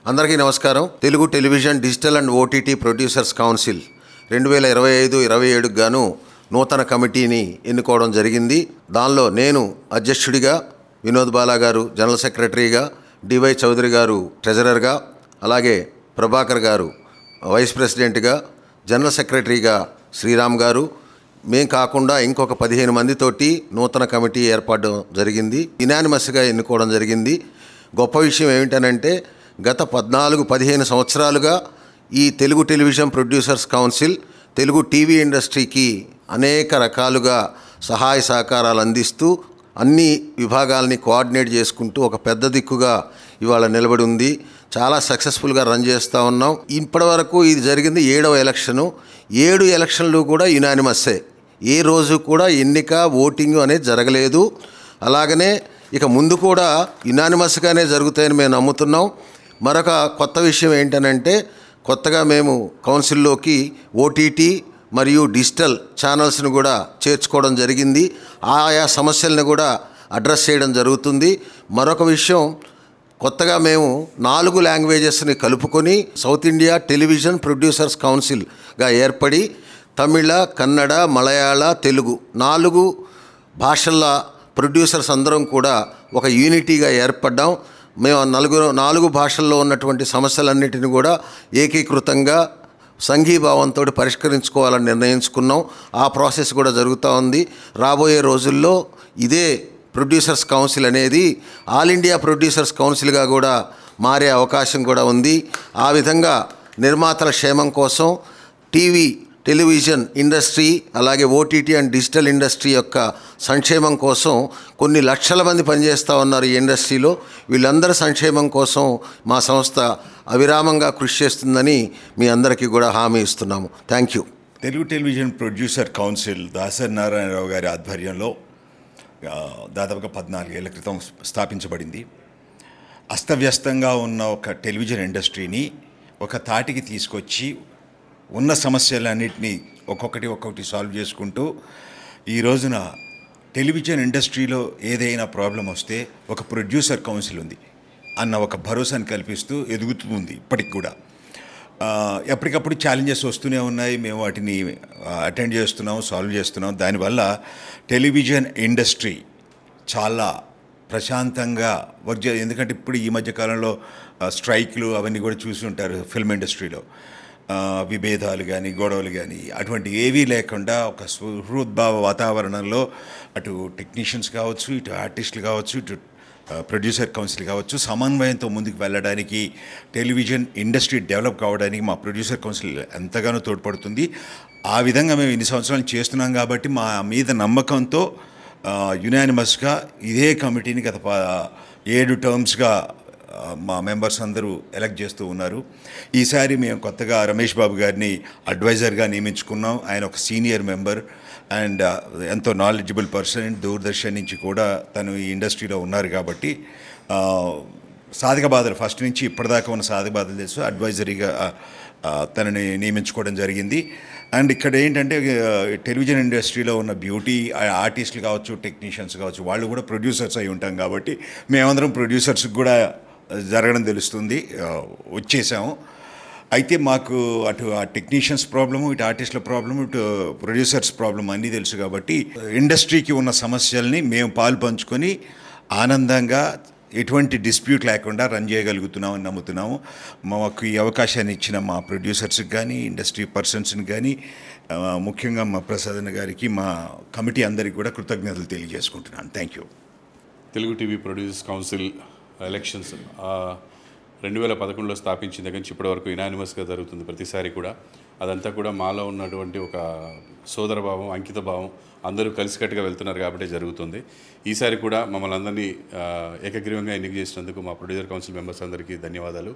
అందరికీ నమస్కారం. Telugu television digital and OTT producers council 2025-27 గాను నూతన కమిటీని ఎన్నుకోవడం జరిగింది. దానిలో నేను అధ్యక్షుడిగా, వినోద్ బాలా గారు జనరల్ సెక్రటరీగా, డివై చౌదరి గారు ట్రెజరర్గా, అలాగే ప్రభాకర్ గారు వైస్ ప్రెసిడెంట్గా, జనరల్ సెక్రటరీగా శ్రీరామ్ గారు, మేం కాకుండా ఇంకొక 15 మందితోటి నూతన కమిటీ ఏర్పడడం జరిగింది. యునానిమస్గా ఎన్నుకోవడం జరిగింది. గొప్ప విషయం ఏమిటనంటే గత 14-15 సంవత్సరాలుగా ఈ Telugu television producers council Telugu TV ఇండస్ట్రీకి అనేక రకాలుగా సహాయ సహకారాలు అందిస్తూ అన్ని విభాగాలని కోఆర్డినేట్ చేసుకుంటూ ఒక పెద్ద దిక్కుగా ఇవాళ నిలబడి ఉంది. చాలా సక్సెస్ఫుల్గా రన్ చేస్తూ ఉన్నాం. ఇప్పటి వరకు ఇది జరిగింది 7వ ఎలక్షను. 7 ఎలక్షన్లు కూడా యునానిమస్సే. ఏ రోజు కూడా ఎన్నిక ఓటింగ్ అనేది జరగలేదు. అలాగనే ఇక ముందు కూడా యునానిమస్గానే జరుగుతాయని మేము నమ్ముతున్నాం. మరొక కొత్త విషయం ఏంటనంటే కొత్తగా మేము కౌన్సిల్లోకి ఓటీటీ మరియు డిజిటల్ ఛానల్స్ను కూడా చేర్చుకోవడం జరిగింది. ఆయా సమస్యలను కూడా అడ్రస్ చేయడం జరుగుతుంది. మరొక విషయం, కొత్తగా మేము 4 లాంగ్వేజెస్ని కలుపుకొని సౌత్ ఇండియా టెలివిజన్ ప్రొడ్యూసర్స్ కౌన్సిల్గా ఏర్పడి తమిళ, కన్నడ, మలయాళ, తెలుగు 4 భాషల ప్రొడ్యూసర్స్ అందరం కూడా ఒక యూనిటీగా ఏర్పడ్డాం. మేము 4 భాషల్లో ఉన్నటువంటి సమస్యలన్నిటిని కూడా ఏకీకృతంగా సంఘీభావంతో పరిష్కరించుకోవాలని నిర్ణయించుకున్నాం. ఆ ప్రాసెస్ కూడా జరుగుతూ ఉంది. రాబోయే రోజుల్లో ఇదే ప్రొడ్యూసర్స్ కౌన్సిల్ అనేది ఆల్ ఇండియా ప్రొడ్యూసర్స్ కౌన్సిల్గా కూడా మారే అవకాశం కూడా ఉంది. ఆ విధంగా నిర్మాతల క్షేమం కోసం, టెలివిజన్ ఇండస్ట్రీ అలాగే ఓటీటీ అండ్ డిజిటల్ ఇండస్ట్రీ యొక్క సంక్షేమం కోసం కొన్ని లక్షల మంది పనిచేస్తూ ఉన్నారు ఈ ఇండస్ట్రీలో. వీళ్ళందరి సంక్షేమం కోసం మా సంస్థ అవిరామంగా కృషి చేస్తుందని మీ అందరికీ కూడా హామీ ఇస్తున్నాము. Thank you. Telugu television producer council Dasari Narayana Rao గారి ఆధ్వర్యంలో దాదాపుగా 14 ఏళ్ల క్రితం స్థాపించబడింది. అస్తవ్యస్తంగా ఉన్న ఒక టెలివిజన్ ఇండస్ట్రీని ఒక తాటికి తీసుకొచ్చి ఉన్న సమస్యలన్నింటినీ ఒక్కొక్కటి సాల్వ్ చేసుకుంటూ ఈ రోజున టెలివిజన్ ఇండస్ట్రీలో ఏదైనా ప్రాబ్లం వస్తే ఒక ప్రొడ్యూసర్ కౌన్సిల్ ఉంది అన్న ఒక భరోసాని కల్పిస్తూ ఎదుగుతూ ఉంది. ఇప్పటికి కూడా ఎప్పటికప్పుడు ఛాలెంజెస్ వస్తూనే ఉన్నాయి. మేము వాటిని అటెండ్ చేస్తున్నాం, సాల్వ్ చేస్తున్నాం. దానివల్ల టెలివిజన్ ఇండస్ట్రీ చాలా ప్రశాంతంగా వర్క్ ఎందుకంటే ఇప్పుడు ఈ మధ్యకాలంలో స్ట్రైక్లు అవన్నీ కూడా చూసి ఉంటారు. ఫిల్మ్ ఇండస్ట్రీలో విభేదాలు కానీ గొడవలు కానీ అటువంటి ఏవీ లేకుండా ఒక సుహృద్భావ వాతావరణంలో అటు టెక్నీషియన్స్ కావచ్చు, ఇటు ఆర్టిస్టులు కావచ్చు, ఇటు ప్రొడ్యూసర్ కౌన్సిల్ కావచ్చు, సమన్వయంతో ముందుకు వెళ్ళడానికి, టెలివిజన్ ఇండస్ట్రీ డెవలప్ కావడానికి మా ప్రొడ్యూసర్ కౌన్సిల్ ఎంతగానో తోడ్పడుతుంది. ఆ విధంగా మేము ఇన్ని సంవత్సరాలు చేస్తున్నాం కాబట్టి మా మీద నమ్మకంతో యునానిమస్గా ఇదే కమిటీని గత 7 టర్మ్స్గా మా మెంబర్స్ అందరూ ఎలక్ట్ చేస్తూ ఉన్నారు. ఈసారి మేము కొత్తగా రమేష్ బాబు గారిని అడ్వైజర్గా నియమించుకున్నాం. ఆయన ఒక సీనియర్ మెంబర్ అండ్ ఎంతో నాలెడ్జబుల్ పర్సన్. దూరదర్శన్ నుంచి కూడా తను ఈ ఇండస్ట్రీలో ఉన్నారు కాబట్టి సాధక బాధలు ఫస్ట్ నుంచి ఇప్పటిదాకా ఉన్న సాధక బాధలు తెలుసు. అడ్వైజరీగా తనని నియమించుకోవడం జరిగింది. అండ్ ఇక్కడ ఏంటంటే టెలివిజన్ ఇండస్ట్రీలో ఉన్న బ్యూటీ ఆర్టిస్టులు కావచ్చు, టెక్నీషియన్స్ కావచ్చు, వాళ్ళు కూడా ప్రొడ్యూసర్స్ అయి ఉంటాం కాబట్టి మేమందరం ప్రొడ్యూసర్స్కి కూడా జరగడం తెలుస్తుంది, వచ్చేసాము. అయితే మాకు అటు ఆ టెక్నీషియన్స్ ప్రాబ్లము, ఇటు ఆర్టిస్టుల ప్రాబ్లము, ఇటు ప్రొడ్యూసర్స్ ప్రాబ్లమ్ అన్నీ తెలుసు కాబట్టి ఇండస్ట్రీకి ఉన్న సమస్యల్ని మేము పాలు పంచుకొని ఆనందంగా ఎటువంటి డిస్ప్యూట్ లేకుండా రన్ చేయగలుగుతున్నామని నమ్ముతున్నాము. మాకు ఈ అవకాశాన్ని ఇచ్చిన మా ప్రొడ్యూసర్స్కి కానీ, ఇండస్ట్రీ పర్సన్స్కి కానీ, ముఖ్యంగా మా ప్రసాద్ గారికి, మా కమిటీ అందరికీ కూడా కృతజ్ఞతలు తెలియజేసుకుంటున్నాను. Thank you. Telugu TV producers council elections 2011లో స్థాపించిన దగ్గర నుంచి ఇప్పటివరకు యునానిమస్గా జరుగుతుంది ప్రతిసారి కూడా. అదంతా కూడా మాలో ఉన్నటువంటి ఒక సోదరభావం, అంకిత భావం, అందరూ కలిసికట్టుగా వెళ్తున్నారు కాబట్టి జరుగుతుంది. ఈసారి కూడా మమ్మల్ని అందరినీ ఏకగ్రీవంగా ఎన్నిక చేసినందుకు మా ప్రొడ్యూసర్ కౌన్సిల్ మెంబర్స్ అందరికీ ధన్యవాదాలు.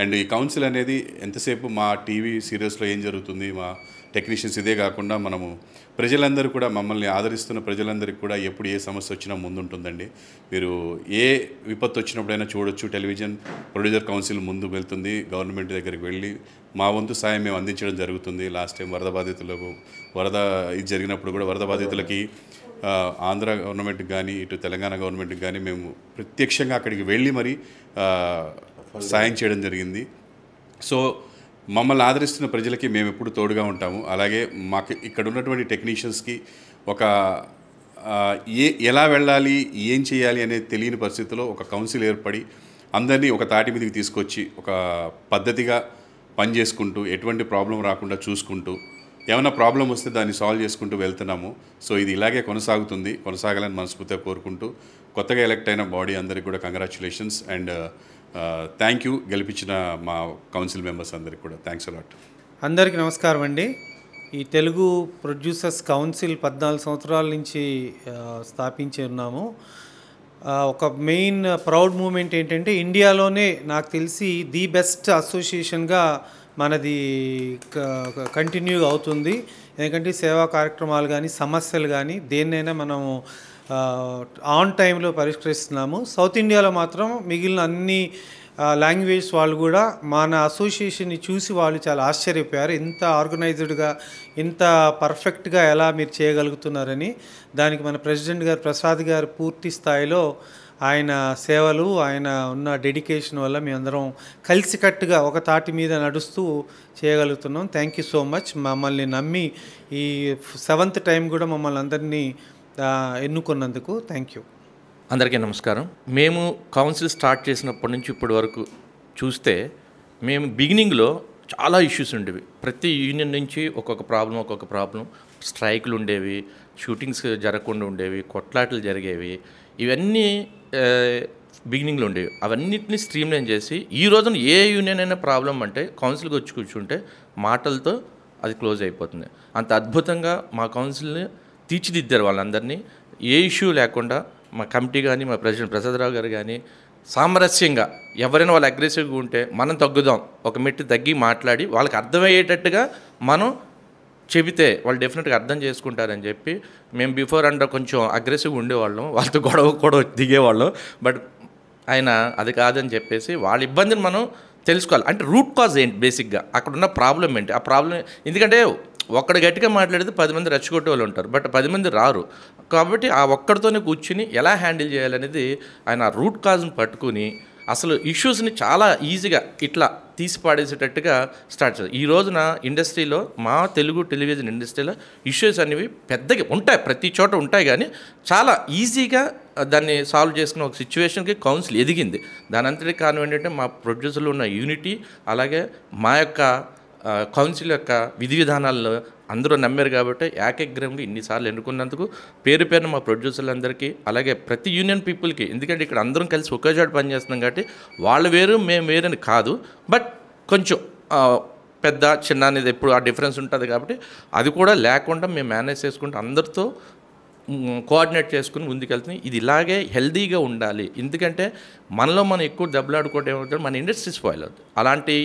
అండ్ ఈ కౌన్సిల్ అనేది ఎంతసేపు మా టీవీ సీరియల్స్లో ఏం జరుగుతుంది, మా టెక్నీషియన్స్ ఇదే కాకుండా మనము ప్రజలందరూ కూడా మమ్మల్ని ఆదరిస్తున్న ప్రజలందరికీ కూడా ఎప్పుడు ఏ సమస్య వచ్చినా ముందుంటుందండి. మీరు ఏ విపత్తు వచ్చినప్పుడైనా చూడొచ్చు, టెలివిజన్ ప్రొడ్యూసర్ కౌన్సిల్ ముందు వెళ్తుంది. గవర్నమెంట్ దగ్గరికి వెళ్ళి మా వంతు సాయం మేము అందించడం జరుగుతుంది. లాస్ట్ టైం వరద బాధితులకు ఇది జరిగినప్పుడు కూడా వరద బాధితులకి ఆంధ్ర గవర్నమెంట్కి కానీ ఇటు తెలంగాణ గవర్నమెంట్కి కానీ మేము ప్రత్యక్షంగా అక్కడికి వెళ్ళి మరి సాయం చేయడం జరిగింది. సో మమ్మల్ని ఆదరిస్తున్న ప్రజలకి మేము ఎప్పుడు తోడుగా ఉంటాము. అలాగే మాకు ఇక్కడ ఉన్నటువంటి టెక్నీషియన్స్కి ఒక ఎలా వెళ్ళాలి, ఏం చేయాలి అనేది తెలియని పరిస్థితిలో ఒక కౌన్సిల్ ఏర్పడి అందరినీ ఒక తాటి మీదకి తీసుకొచ్చి ఒక పద్ధతిగా పనిచేసుకుంటూ ఎటువంటి ప్రాబ్లం రాకుండా చూసుకుంటూ ఏమైనా ప్రాబ్లం వస్తే దాన్ని సాల్వ్ చేసుకుంటూ వెళ్తున్నాము. సో ఇది ఇలాగే కొనసాగాలని మనస్ఫూర్తిగా కోరుకుంటూ కొత్తగా ఎలక్ట్ అయిన బాడీ అందరికీ కూడా కంగ్రాచులేషన్స్ అండ్ థ్యాంక్ యూ. గెలిపించిన మా కౌన్సిల్ మెంబర్స్ అందరికీ కూడా థ్యాంక్స్ అలాట్. అందరికీ నమస్కారం అండి. ఈ తెలుగు ప్రొడ్యూసర్స్ కౌన్సిల్ 14 సంవత్సరాల నుంచి స్థాపించి ఉన్నాము. ఒక మెయిన్ ప్రౌడ్ మూమెంట్ ఏంటంటే ఇండియాలోనే నాకు తెలిసి ది బెస్ట్ అసోసియేషన్గా మనది కంటిన్యూగా అవుతుంది. ఎందుకంటే సేవా కార్యక్రమాలు కానీ సమస్యలు కానీ దేన్నైనా మనము ఆన్ టైంలో పరిష్కరిస్తున్నాము. సౌత్ ఇండియాలో మాత్రం మిగిలిన అన్ని లాంగ్వేజ్ వాళ్ళు కూడా మన అసోసియేషన్ని చూసి వాళ్ళు చాలా ఆశ్చర్యపోయారు. ఇంత ఆర్గనైజ్డ్గా ఇంత పర్ఫెక్ట్గా ఎలా మీరు చేయగలుగుతున్నారని. దానికి మన ప్రెసిడెంట్ గారు ప్రసాద్ గారు పూర్తి స్థాయిలో ఆయన సేవలు, ఆయన ఉన్న డెడికేషన్ వల్ల మేమందరం కలిసికట్టుగా ఒక తాటి మీద నడుస్తూ చేయగలుగుతున్నాం. Thank you so much. మమ్మల్ని నమ్మి ఈ 7th టైం కూడా మమ్మల్ని అందరినీ ఎన్నుకున్నందుకు థ్యాంక్ యూ. అందరికీ నమస్కారం. మేము కౌన్సిల్ స్టార్ట్ చేసినప్పటి నుంచి ఇప్పటి వరకు చూస్తే మేము బిగినింగ్లో చాలా ఇష్యూస్ ఉండేవి. ప్రతి యూనియన్ నుంచి ఒక్కొక్క ప్రాబ్లం, స్ట్రైకులు ఉండేవి, షూటింగ్స్ జరగకుండా ఉండేవి, కొట్లాటలు జరిగేవి. ఇవన్నీ బిగినింగ్లో ఉండేవి. అవన్నిటిని స్ట్రీమ్లైన్ చేసి ఈ రోజున ఏ యూనియన్ అయినా ప్రాబ్లం అంటే కౌన్సిల్కి వచ్చి కూర్చుంటే మాటలతో అది క్లోజ్ అయిపోతుంది. అంత అద్భుతంగా మా కౌన్సిల్ని తీర్చిదిద్దారు వాళ్ళందరినీ. ఏ ఇష్యూ లేకుండా మా కమిటీ కానీ మా ప్రెసిడెంట్ ప్రసాదరావు గారు కానీ సామరస్యంగా ఎవరైనా వాళ్ళు అగ్రెసివ్గా ఉంటే మనం తగ్గుదాం, ఒక మెట్టు తగ్గి మాట్లాడి వాళ్ళకి అర్థమయ్యేటట్టుగా మనం చెబితే వాళ్ళు డెఫినెట్గా అర్థం చేసుకుంటారని చెప్పి మేము బిఫోర్ అండ్ కొంచెం అగ్రెసివ్గా ఉండేవాళ్ళం, వాళ్ళతో గొడవ కూడా దిగేవాళ్ళం. బట్ ఆయన అది కాదని చెప్పేసి వాళ్ళ ఇబ్బందిని మనం తెలుసుకోవాలి. అంటే రూట్ కాజ్ ఏంటి, బేసిక్గా అక్కడున్న ప్రాబ్లం ఏంటి, ఆ ప్రాబ్లం ఎందుకంటే ఒక్కడు గట్టిగా మాట్లాడితే 10 మంది రెచ్చగొట్టే వాళ్ళు ఉంటారు, బట్ 10 మంది రారు. కాబట్టి ఆ ఒక్కడితోనే కూర్చుని ఎలా హ్యాండిల్ చేయాలనేది ఆయన రూట్ కాజ్ని పట్టుకుని అసలు ఇష్యూస్ని చాలా ఈజీగా ఇట్లా తీసి పాడేసేటట్టుగా స్టార్ట్ చేస్తారు. ఈ రోజున ఇండస్ట్రీలో, మా తెలుగు టెలివిజన్ ఇండస్ట్రీలో ఇష్యూస్ అనేవి పెద్దగా ఉంటాయి, ప్రతి చోట ఉంటాయి, కానీ చాలా ఈజీగా దాన్ని సాల్వ్ చేసుకున్న ఒక సిచ్యువేషన్కి కౌన్సిల్ ఎదిగింది. దాని అంతటి కారణం ఏంటంటే మా ప్రొడ్యూసర్లు ఉన్న యూనిటీ, అలాగే మా యొక్క కౌన్సిల్ యొక్క విధి విధానాల్లో అందరూ నమ్మారు. కాబట్టి ఏకగ్రహంగా ఇన్నిసార్లు ఎన్నుకున్నందుకు పేరు పేరున మా ప్రొడ్యూసర్లందరికీ, అలాగే ప్రతి యూనియన్ పీపుల్కి, ఎందుకంటే ఇక్కడ అందరం కలిసి ఒకే చోట పనిచేస్తున్నాం కాబట్టి వాళ్ళు వేరు మేము వేరని కాదు, బట్ కొంచెం పెద్ద చిన్న అనేది ఎప్పుడు ఆ డిఫరెన్స్ ఉంటుంది. కాబట్టి అది కూడా లేకుండా మేము మేనేజ్ చేసుకుంటూ అందరితో కోఆర్డినేట్ చేసుకుని ముందుకెళ్తున్నాం. ఇది ఇలాగే హెల్దీగా ఉండాలి. ఎందుకంటే మనలో మనం ఎక్కువ దెబ్బలాడుకోవడం ఏమవుతుంది, మన ఇండస్ట్రీ స్పాయిల్ అవుతుంది. అలాంటి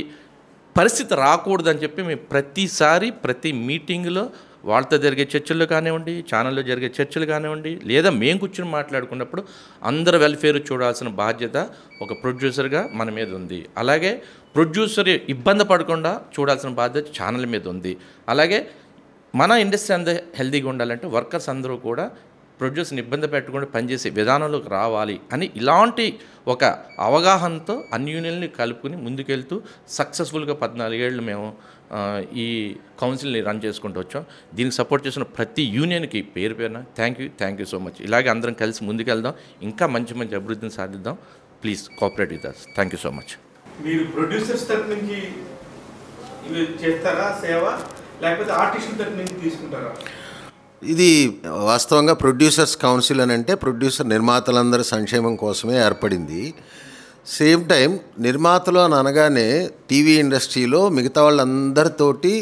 పరిస్థితి రాకూడదని చెప్పి మేము ప్రతిసారి ప్రతి మీటింగ్లో వాళ్ళతో జరిగే చర్చలు కానివ్వండి, ఛానల్లో జరిగే చర్చలు కానివ్వండి, లేదా మేము కూర్చొని మాట్లాడుకున్నప్పుడు అందరి వెల్ఫేర్ చూడాల్సిన బాధ్యత ఒక ప్రొడ్యూసర్గా మన మీద ఉంది. అలాగే ప్రొడ్యూసర్ ఇబ్బంది పడకుండా చూడాల్సిన బాధ్యత ఛానల్ మీద ఉంది. అలాగే మన ఇండస్ట్రీ అందరూ హెల్తీగా ఉండాలంటే వర్కర్స్ అందరూ కూడా ప్రొడ్యూసర్ని ఇబ్బంది పెట్టకుండా పనిచేసే విధానంలోకి రావాలి అని ఇలాంటి ఒక అవగాహనతో అన్ని యూనియన్ని కలుపుకుని ముందుకెళ్తూ సక్సెస్ఫుల్గా 14 ఏళ్ళు మేము ఈ కౌన్సిల్ని రన్ చేసుకుంటూ వచ్చాం. దీనికి సపోర్ట్ చేసిన ప్రతి యూనియన్కి పేరు పేరున థ్యాంక్ యూ సో మచ్. ఇలాగే అందరం కలిసి ముందుకెళ్దాం, ఇంకా మంచి అభివృద్ధిని సాధిద్దాం. Please cooperate with us. Thank you so much. మీరు ప్రొడ్యూసర్స్ తరఫు నుంచి ఇవి చేస్తారా సేవ, లేకపోతే ఆర్టిస్టుల తరఫు నుంచి తీసుకుంటారా? ఇది వాస్తవంగా ప్రొడ్యూసర్స్ కౌన్సిల్ అని అంటే ప్రొడ్యూసర్ నిర్మాతలందరి సంక్షేమం కోసమే ఏర్పడింది. సేమ్ టైం నిర్మాతలు అని అనగానే టీవీ ఇండస్ట్రీలో మిగతా వాళ్ళందరితోటి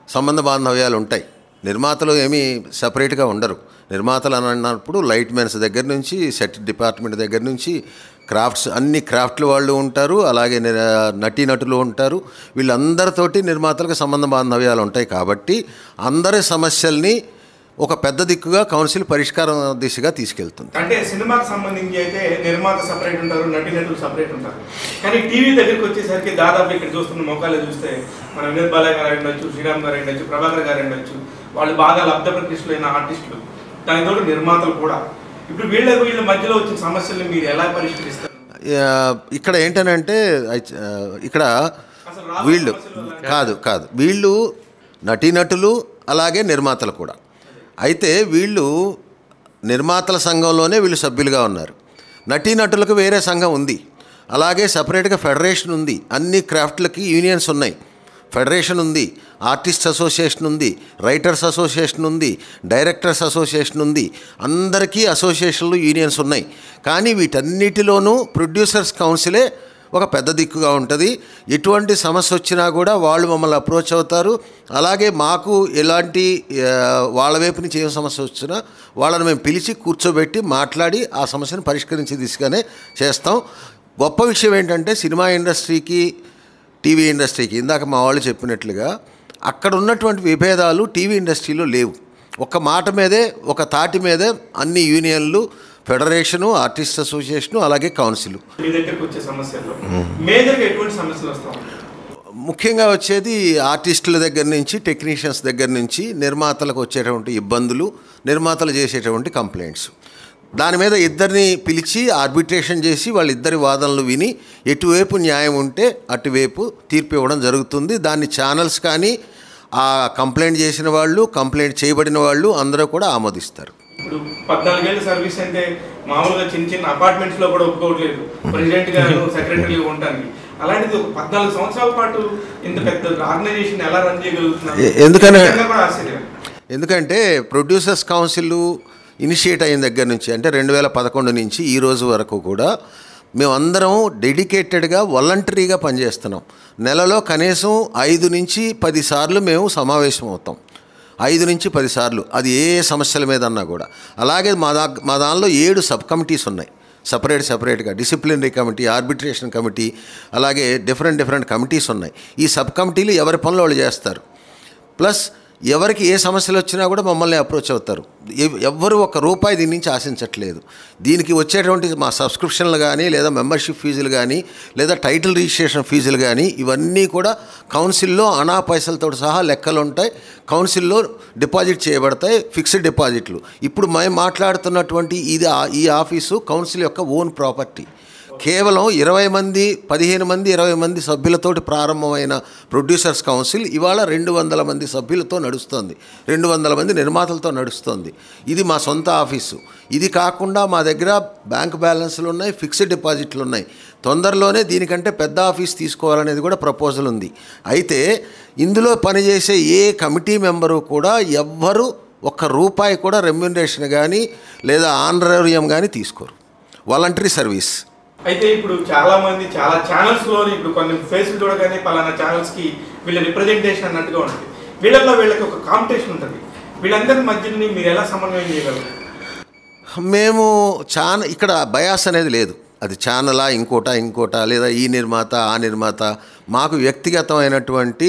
సంబంధ బాంధవ్యాలు ఉంటాయి. నిర్మాతలు ఏమీ సపరేట్గా ఉండరు. నిర్మాతలు అని అన్నప్పుడు లైట్ మెన్స్ దగ్గర నుంచి, సెట్ డిపార్ట్మెంట్ దగ్గర నుంచి, అన్ని క్రాఫ్ట్ల వాళ్ళు ఉంటారు, అలాగే నటీనటులు ఉంటారు. వీళ్ళందరితోటి నిర్మాతలకు సంబంధ బాంధవ్యాలు ఉంటాయి. కాబట్టి అందరి సమస్యల్ని ఒక పెద్ద దిక్కుగా కౌన్సిల్ పరిష్కారం దిశగా తీసుకెళ్తుంది. అంటే సినిమాకి సంబంధించి అయితే నిర్మాత సపరేట్ ఉంటారు, నటీనటులు సపరేట్ ఉంటారు. కానీ టీవీ దగ్గరికి వచ్చేసరికి దాదాపు ఇక్కడ చూస్తున్న మొక్కలు చూస్తే మన వినోద్ బాలయ్య గారు ఉండొచ్చు, శ్రీరామ్ గారు ఉండొచ్చు, ప్రభాకర్ గారు ఉండొచ్చు, వాళ్ళు బాగా లబ్ధ ప్రతిష్ఠులైన ఆర్టిస్టులు, దానితో నిర్మాతలు కూడా. ఇప్పుడు వీళ్ళ మధ్యలో వచ్చిన సమస్యల్ని మీరు ఎలా పరిష్కరిస్తారు? ఇక్కడ ఏంటనంటే ఇక్కడ వీళ్ళు కాదు వీళ్ళు నటీనటులు అలాగే నిర్మాతలు కూడా. అయితే వీళ్ళు నిర్మాతల సంఘంలోనే వీళ్ళు సభ్యులుగా ఉన్నారు. నటీనటులకు వేరే సంఘం ఉంది, అలాగే సపరేట్గా ఫెడరేషన్ ఉంది. అన్ని క్రాఫ్ట్లకి యూనియన్స్ ఉన్నాయి, ఫెడరేషన్ ఉంది, ఆర్టిస్ట్ అసోసియేషన్ ఉంది, రైటర్స్ అసోసియేషన్ ఉంది, డైరెక్టర్స్ అసోసియేషన్ ఉంది. అందరికీ అసోసియేషన్లు యూనియన్స్ ఉన్నాయి. కానీ వీటన్నిటిలోనూ ప్రొడ్యూసర్స్ కౌన్సిలే ఒక పెద్ద దిక్కుగా ఉంటుంది. ఎటువంటి సమస్య వచ్చినా కూడా వాళ్ళు మమ్మల్ని అప్రోచ్ అవుతారు. అలాగే మాకు ఎలాంటి వాళ్ళ వైపు నుంచి ఏం సమస్య వచ్చినా వాళ్ళని మేము పిలిచి కూర్చోబెట్టి మాట్లాడి ఆ సమస్యను పరిష్కరించే దిశగానే చేస్తాం. గొప్ప విషయం ఏంటంటే సినిమా ఇండస్ట్రీకి, టీవీ ఇండస్ట్రీకి ఇందాక మా వాళ్ళు చెప్పినట్లుగా అక్కడ ఉన్నటువంటి విభేదాలు టీవీ ఇండస్ట్రీలో లేవు. ఒక మాట మీదే, ఒక తాటి మీదే అన్ని యూనియన్లు, ఫెడరేషను, ఆర్టిస్ట్ అసోసియేషను, అలాగే కౌన్సిల్. మీ దగ్గరికి వచ్చే సమస్యల్లో మేజర్గా ఎటువంటి సమస్యలు వస్తాయి? ముఖ్యంగా వచ్చేది ఆర్టిస్టుల దగ్గర నుంచి, టెక్నీషియన్స్ దగ్గర నుంచి నిర్మాతలకు వచ్చేటువంటి ఇబ్బందులు, నిర్మాతలు చేసేటువంటి కంప్లైంట్స్. దాని మీద ఇద్దరిని పిలిచి ఆర్బిట్రేషన్ చేసి వాళ్ళిద్దరి వాదనలు విని ఎటువైపు న్యాయం ఉంటే అటువైపు తీర్పు ఇవ్వడం జరుగుతుంది. దాన్ని ఛానల్స్ కానీ, ఆ కంప్లైంట్ చేసిన వాళ్ళు, కంప్లైంట్ చేయబడిన వాళ్ళు అందరూ కూడా ఆమోదిస్తారు. ఇప్పుడు 14 ఏళ్ళ సర్వీస్ అంటే మామూలుగా చిన్న చిన్న అపార్ట్మెంట్స్లో కూడా ఒప్పుకోవట్లేదు ప్రెసిడెంట్ గారు, సెక్రటరీగా ఉండడానికి. అలాంటిది ఒక 14 సంవత్సరాల పాటు ఇంత పెద్ద ఆర్గనైజేషన్ ఎలా రన్ చేయగలుగుతున్నారు? ఎందుకంటే ప్రొడ్యూసర్స్ కౌన్సిల్ ఇనిషియేట్ అయిన దగ్గర నుంచి, అంటే 2011 నుంచి ఈ రోజు వరకు కూడా మేమందరం డెడికేటెడ్గా వాలంటరీగా పనిచేస్తున్నాం. నెలలో కనీసం 5 నుంచి 10 సార్లు మేము సమావేశం అవుతాం. 5 నుంచి 10 సార్లు, అది ఏ సమస్యల మీద అన్నా కూడా. అలాగే మా దానిలో 7 సబ్ కమిటీస్ ఉన్నాయి, సపరేట్గా డిసిప్లినరీ కమిటీ, ఆర్బిట్రేషన్ కమిటీ, అలాగే డిఫరెంట్ కమిటీస్ ఉన్నాయి. ఈ సబ్ కమిటీలు ఎవరి పనులు వాళ్ళు చేస్తారు. ప్లస్ ఎవరికి ఏ సమస్యలు వచ్చినా కూడా మమ్మల్ని అప్రోచ్ అవుతారు. ఎవ్వరు ₹1 దీని నుంచి ఆశించట్లేదు. దీనికి వచ్చేటువంటి మా సబ్స్క్రిప్షన్లు కానీ, లేదా మెంబర్షిప్ ఫీజులు కానీ, లేదా టైటిల్ రిజిస్ట్రేషన్ ఫీజులు కానీ, ఇవన్నీ కూడా కౌన్సిల్లో అనా పైసలతో సహా లెక్కలు ఉంటాయి. కౌన్సిల్లో డిపాజిట్ చేయబడతాయి, ఫిక్స్డ్ డిపాజిట్లు. ఇప్పుడు మేము మాట్లాడుతున్నటువంటి ఈ ఆఫీసు కౌన్సిల్ యొక్క ఓన్ ప్రాపర్టీ. కేవలం 20 మంది, 15 మంది, 20 మంది సభ్యులతోటి ప్రారంభమైన ప్రొడ్యూసర్స్ కౌన్సిల్ ఇవాళ 200 మంది సభ్యులతో నడుస్తుంది, 200 మంది నిర్మాతలతో నడుస్తుంది. ఇది మా సొంత ఆఫీసు. ఇది కాకుండా మా దగ్గర బ్యాంక్ బ్యాలెన్స్లు ఉన్నాయి, ఫిక్స్డ్ డిపాజిట్లు ఉన్నాయి. తొందరలోనే దీనికంటే పెద్ద ఆఫీస్ తీసుకోవాలనేది కూడా ప్రపోజల్ ఉంది. అయితే ఇందులో పనిచేసే ఏ కమిటీ మెంబరు కూడా ఎవ్వరూ ₹1 కూడా రెమ్యూనరేషన్ కానీ లేదా ఆనరేరియం కానీ తీసుకోరు. Voluntary service. అయితే ఇప్పుడు చాలా మంది చాలా ఛానల్స్లో ఇప్పుడు కొన్ని ఫేస్లు చూడగానే పలానా ఛానల్స్కి వీళ్ళ రిప్రజెంటేషన్ అన్నట్టుగా ఉంటుంది. వీళ్ళకి ఒక కాంపిటీషన్ ఉంటుంది. వీళ్ళందరి మధ్యని మీరు ఎలా సమన్వయం చేయగలరు? మేము ఇక్కడ బయాస్ అనేది లేదు. అది ఛానలా, ఇంకోటా, లేదా ఈ నిర్మాత, ఆ నిర్మాత. మాకు వ్యక్తిగతమైనటువంటి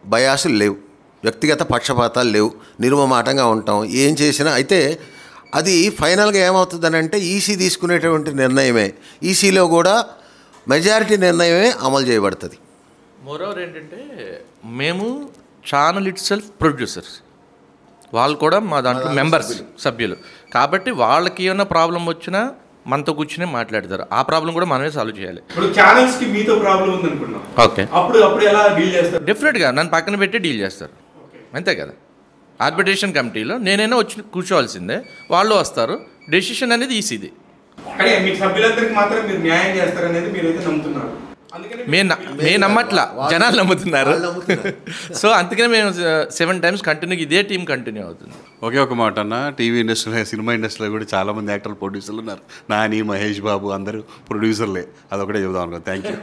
బయాసులు లేవు, వ్యక్తిగత పక్షపాతాలు లేవు. నిర్మమాటంగా ఉంటాం ఏం చేసినా. అయితే అది ఫైనల్గా ఏమవుతుందని అంటే ఈసీ తీసుకునేటువంటి నిర్ణయమే, ఈసీలో కూడా మెజారిటీ నిర్ణయమే అమలు చేయబడుతుంది. మోరోవర్ ఏంటంటే మేము ఛానల్ ఇట్ సెల్ఫ్ ప్రొడ్యూసర్స్, వాళ్ళు కూడా మా దాంట్లో మెంబర్స్, సభ్యులు. కాబట్టి వాళ్ళకి ఏమైనా ప్రాబ్లం వచ్చినా మనతో కూర్చుని మాట్లాడతారు. ఆ ప్రాబ్లం కూడా మనమే సాల్వ్ చేయాలి. ఇప్పుడు ఛానల్స్కి మీతో ప్రాబ్లం ఉందనుకున్నాం, ఓకే, అప్పుడు ఎలా డీల్ చేస్తారు? డెఫినెట్గా నన్ను పక్కన పెట్టి డీల్ చేస్తారు, అంతే కదా. ఆర్బిట్రేషన్ కమిటీలో నేనైనా వచ్చి కూర్చోవాల్సిందే, వాళ్ళు వస్తారు. డెసిషన్ అనేది ఈసీది. కానీ మీ సభ్యులందరికీ మాత్రం మీరు న్యాయం చేస్తారనేది మీరైతే నమ్ముతున్నారు. మేము నమ్మట్లా, జనాలు నమ్ముతున్నారు. సో అందుకనే మేము 7 times కంటిన్యూ, ఇదే టీం కంటిన్యూ అవుతుంది. ఒకే ఒక మాట అన్న, టీవీ ఇండస్ట్రీలో, సినిమా ఇండస్ట్రీలో కూడా చాలామంది యాక్టర్లు, ప్రొడ్యూసర్లు ఉన్నారు. నాని, మహేష్ బాబు అందరూ ప్రొడ్యూసర్లే. అదొకటే చెబుదాం అనుకో. Thank you.